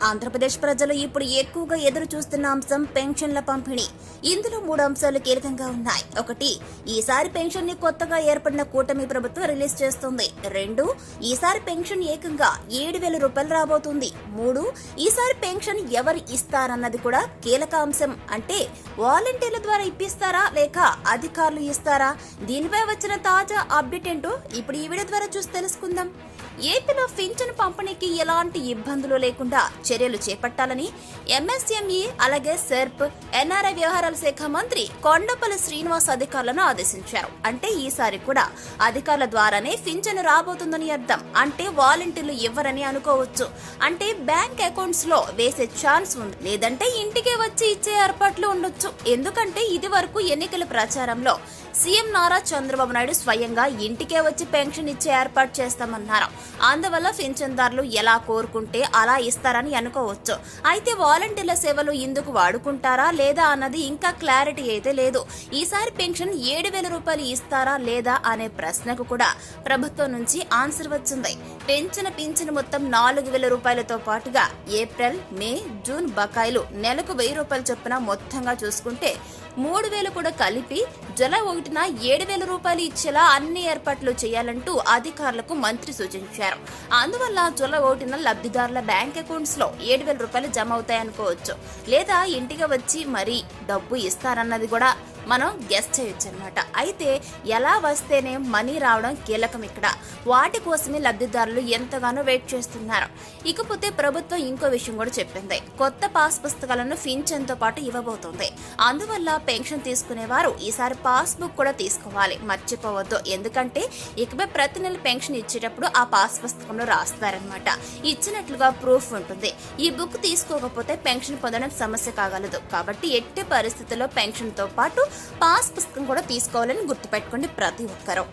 ఆంధ్రప్రదేశ్ ప్రజలు ఇప్పుడు ఎక్కువగా ఎదురు చూస్తున్న అంశం పెన్షన్ల పంపిణీ. ఇందులో 3 అంశాలు కీలకంగా ఉన్నాయి. 1, ఈసారి పెన్షన్ ని కొత్తగా ఏర్పడిన కూటమి ప్రభుత్వం రిలీజ్ చేస్తుంది. 2, ఈసారి పెన్షన్ ఏకంగా 7,000 రూపాయలు రాబోతుంది. 3, ఈసారి పెన్షన్ ఎవరు ఇస్తారన్నది కూడా కీలక అంశం. అంటే వాలంటీర్ల ద్వారా ఇప్పిస్తారా లేక అధికారులు ఇస్తారా? దీనిపై వచ్చిన తాజా అప్డేట్ ఏంటో ఇప్పుడు ఈ వీడియో ద్వారా చూసి తెలుసుకుందాం. ఏపీలో పింఛను పంపిణీకి ఎలాంటి ఇబ్బందులు లేకుండా చర్యలు చేపట్టాలని ఎంఎస్ఎంఈ అలాగే సెర్ప్ ఎన్ఆర్ఐ వ్యవహారాల శాఖ మంత్రి కొండపల్లి శ్రీనివాస్ అధికారులను ఆదేశించారు. అంటే ఈసారి కూడా అధికారుల ద్వారానే పింఛను రాబోతుందని అర్థం. అంటే వాలంటీర్లు ఇవ్వరని అనుకోవచ్చు. అంటే బ్యాంక్ అకౌంట్స్ లో వేసే ఛాన్స్ ఉంది, లేదంటే ఇంటికే వచ్చి ఇచ్చే ఏర్పాట్లు ఉండొచ్చు. ఎందుకంటే ఇది వరకు ఎన్నికల ప్రచారంలో సీఎం నారా చంద్రబాబు నాయుడు స్వయంగా ఇంటికే వచ్చి పెన్షన్ ఇచ్చే ఏర్పాటు చేస్తామన్నారు. అందువల్ల పింఛన్దారులు ఎలా కోరుకుంటే అలా ఇస్తారని అనుకోవచ్చు. అయితే వాలంటీర్ల సేవలు ఇందుకు వాడుకుంటారా లేదా అన్నది ఇంకా క్లారిటీ అయితే లేదు. ఈసారి పెన్షన్ 7,000 రూపాయలు ఇస్తారా లేదా అనే ప్రశ్నకు కూడా ప్రభుత్వం నుంచి ఆన్సర్ వచ్చింది. పెంచిన పింఛను మొత్తం 4,000 రూపాయలతో పాటుగా ఏప్రిల్, మే, జూన్ బకాయిలు నెలకు 1,000 రూపాయలు చొప్పున మొత్తంగా చూసుకుంటే 3,000 కూడా కలిపి జూలై 1న 7,000 రూపాయలు ఇచ్చేలా అన్ని ఏర్పాట్లు చేయాలంటూ అధికారులకు మంత్రి సూచించారు. అందువల్ల జూలై 1న లబ్ధిదారుల బ్యాంక్ అకౌంట్స్ లో 7,000 రూపాయలు జమ అవుతాయనుకోవచ్చు. లేదా ఇంటికి వచ్చి మరీ డబ్బు ఇస్తారన్నది కూడా మనం గెస్ చేయొచ్చు అన్నమాట. అయితే ఎలా వస్తేనే మనీ రావడం కీలకం ఇక్కడ. వాటి కోసమే లబ్ధిదారులు ఎంతగానో వెయిట్ చేస్తున్నారు. ఇకపోతే ప్రభుత్వం ఇంకో విషయం కూడా చెప్పింది. కొత్త పాస్ పుస్తకాలను పింఛన్తో పాటు ఇవ్వబోతుంది. అందువల్ల పెన్షన్ తీసుకునేవారు ఈసారి పాస్ బుక్ కూడా తీసుకోవాలి, మర్చిపోవద్దు. ఎందుకంటే ఇకపై ప్రతి నెల పెన్షన్ ఇచ్చేటప్పుడు ఆ పాస్ పుస్తకంలో రాస్తారనమాట. ఇచ్చినట్లుగా ప్రూఫ్ ఉంటుంది. ఈ బుక్ తీసుకోకపోతే పెన్షన్ పొందడం సమస్య కాగలదు. కాబట్టి ఎట్టి పరిస్థితుల్లో పెన్షన్ తో పాటు పాస్ పుస్తకం కూడా తీసుకోవాలని గుర్తుపెట్టుకోండి ప్రతి ఒక్కరూ.